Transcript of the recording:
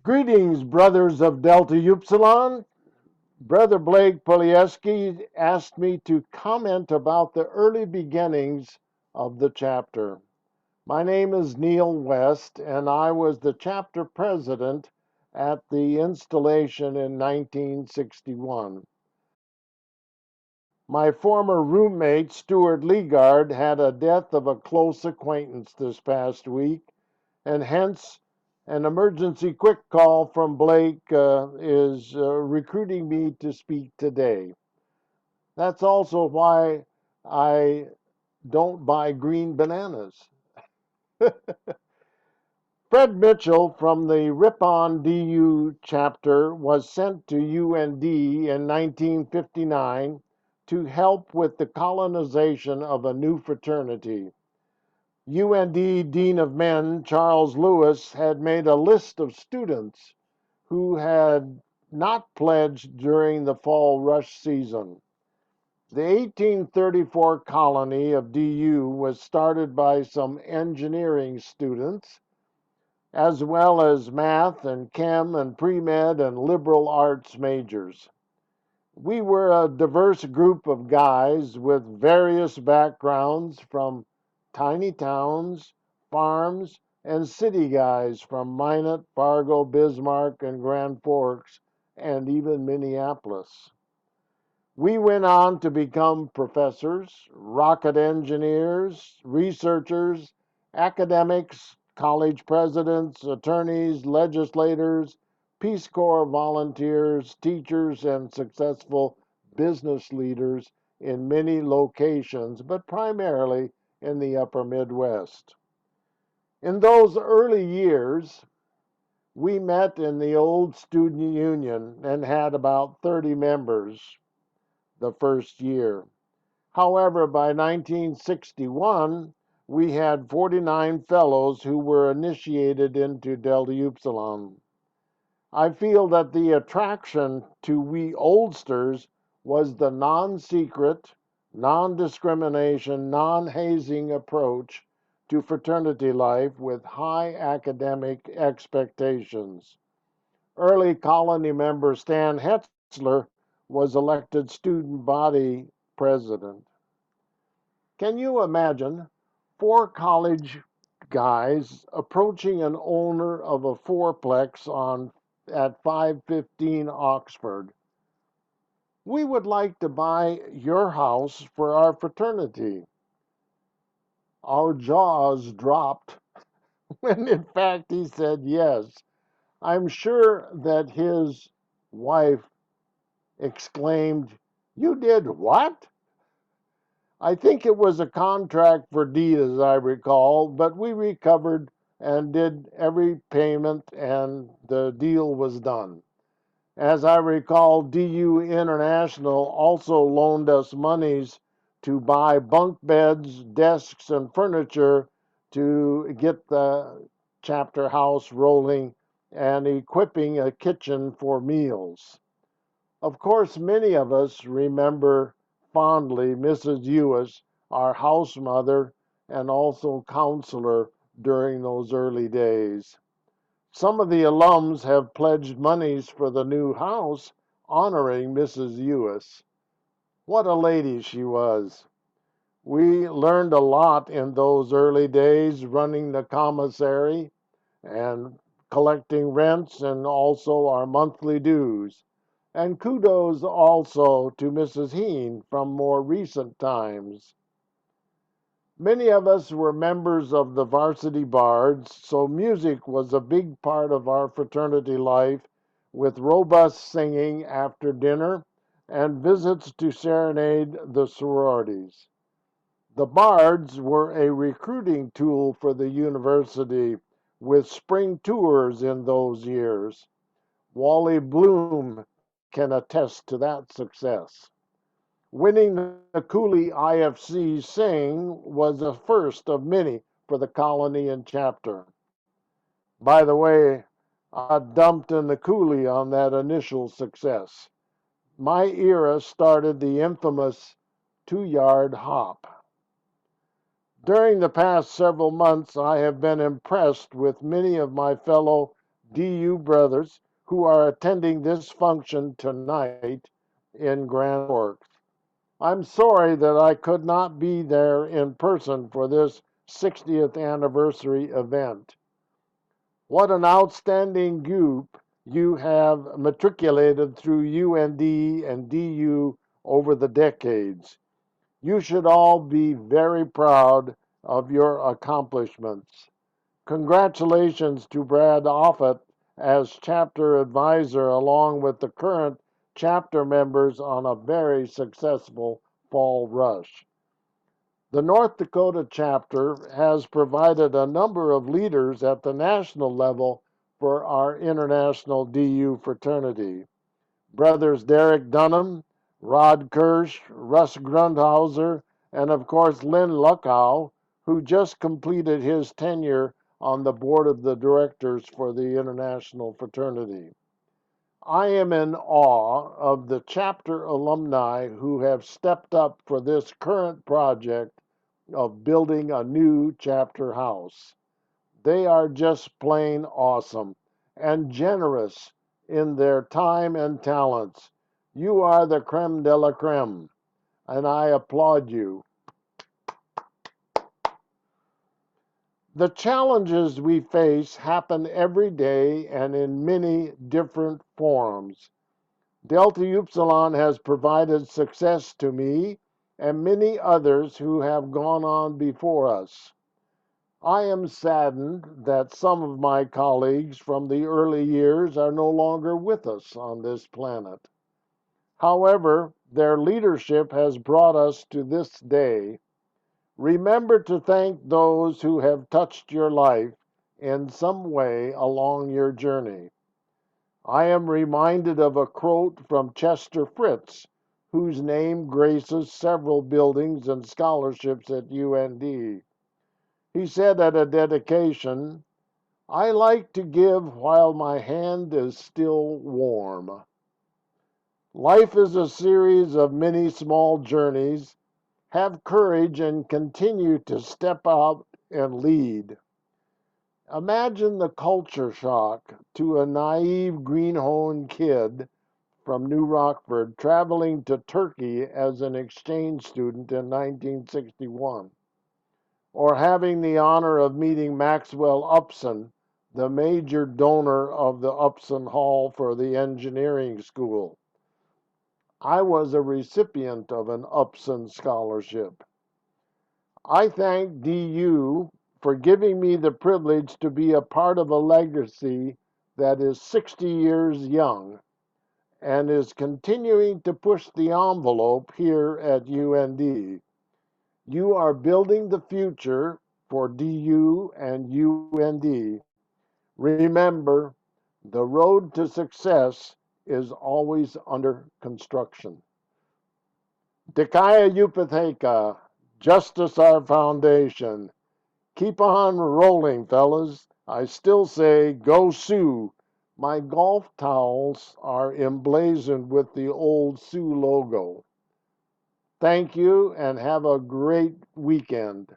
Greetings, brothers of Delta Upsilon. Brother Blake Polieski asked me to comment about the early beginnings of the chapter. My name is Neil West, and I was the chapter president at the installation in 1961. My former roommate, Stuart Leagard, had a death of a close acquaintance this past week, and hence an emergency quick call from Blake is recruiting me to speak today. That's also why I don't buy green bananas. Fred Mitchell from the Ripon DU chapter was sent to UND in 1959 to help with the colonization of a new fraternity. UND Dean of Men Charles Lewis had made a list of students who had not pledged during the fall rush season. The 1834 colony of DU was started by some engineering students, as well as math and chem and pre-med and liberal arts majors. We were a diverse group of guys with various backgrounds from tiny towns, farms, and city guys from Minot, Fargo, Bismarck, and Grand Forks, and even Minneapolis. We went on to become professors, rocket engineers, researchers, academics, college presidents, attorneys, legislators, Peace Corps volunteers, teachers, and successful business leaders in many locations, but primarily in the upper Midwest. In those early years, we met in the old student union and had about 30 members the first year. However, by 1961, we had 49 fellows who were initiated into Delta Upsilon. I feel that the attraction to we oldsters was the non-secret, non-discrimination, non-hazing approach to fraternity life with high academic expectations. Early colony member Stan Hetzler was elected student body president. Can you imagine 4 college guys approaching an owner of a fourplex at 515 Oxford? We would like to buy your house for our fraternity. Our jaws dropped when in fact he said yes. I'm sure that his wife exclaimed, "You did what?" I think it was a contract for deed, as I recall, but we recovered and did every payment, and the deal was done. As I recall, DU International also loaned us monies to buy bunk beds, desks, and furniture to get the chapter house rolling and equipping a kitchen for meals. Of course, many of us remember fondly Mrs. Ewis, our house mother and also counselor during those early days. Some of the alums have pledged monies for the new house honoring Mrs. Ewis. What a lady she was. We learned a lot in those early days running the commissary and collecting rents and also our monthly dues. And kudos also to Mrs. Heen from more recent times. Many of us were members of the varsity bards, so music was a big part of our fraternity life, with robust singing after dinner and visits to serenade the sororities. The bards were a recruiting tool for the university, with spring tours in those years. Wally Bloom can attest to that success. Winning the Cooley IFC Sing was a first of many for the colony and chapter. By the way, I dumped in the Cooley on that initial success. My era started the infamous 2-yard hop. During the past several months, I have been impressed with many of my fellow DU brothers who are attending this function tonight in Grand Forks. I'm sorry that I could not be there in person for this 60th anniversary event. What an outstanding group you have matriculated through UND and DU over the decades. You should all be very proud of your accomplishments. Congratulations to Brad Offit as chapter advisor, along with the current chapter members, on a very successful fall rush. The North Dakota chapter has provided a number of leaders at the national level for our international DU fraternity. Brothers Derek Dunham, Rod Kirsch, Russ Grundhauser, and of course Lynn Luckow, who just completed his tenure on the board of the directors for the international fraternity. I am in awe of the chapter alumni who have stepped up for this current project of building a new chapter house. They are just plain awesome and generous in their time and talents. You are the creme de la creme, and I applaud you. The challenges we face happen every day and in many different forms. Delta Upsilon has provided success to me and many others who have gone on before us. I am saddened that some of my colleagues from the early years are no longer with us on this planet. However, their leadership has brought us to this day. Remember to thank those who have touched your life in some way along your journey. I am reminded of a quote from Chester Fritz, whose name graces several buildings and scholarships at UND. He said at a dedication, "I like to give while my hand is still warm." Life is a series of many small journeys. Have courage and continue to step out and lead. Imagine the culture shock to a naive greenhorn kid from New Rockford traveling to Turkey as an exchange student in 1961, or having the honor of meeting Maxwell Upson, the major donor of the Upson Hall for the engineering school. I was a recipient of an Upson scholarship. I thank DU for giving me the privilege to be a part of a legacy that is 60 years young and is continuing to push the envelope here at UND. You are building the future for DU and UND. Remember, the road to success is always under construction. Dikaya Yupatheka, Justice Our Foundation. Keep on rolling, fellas. I still say, go Sioux. My golf towels are emblazoned with the old Sioux logo. Thank you and have a great weekend.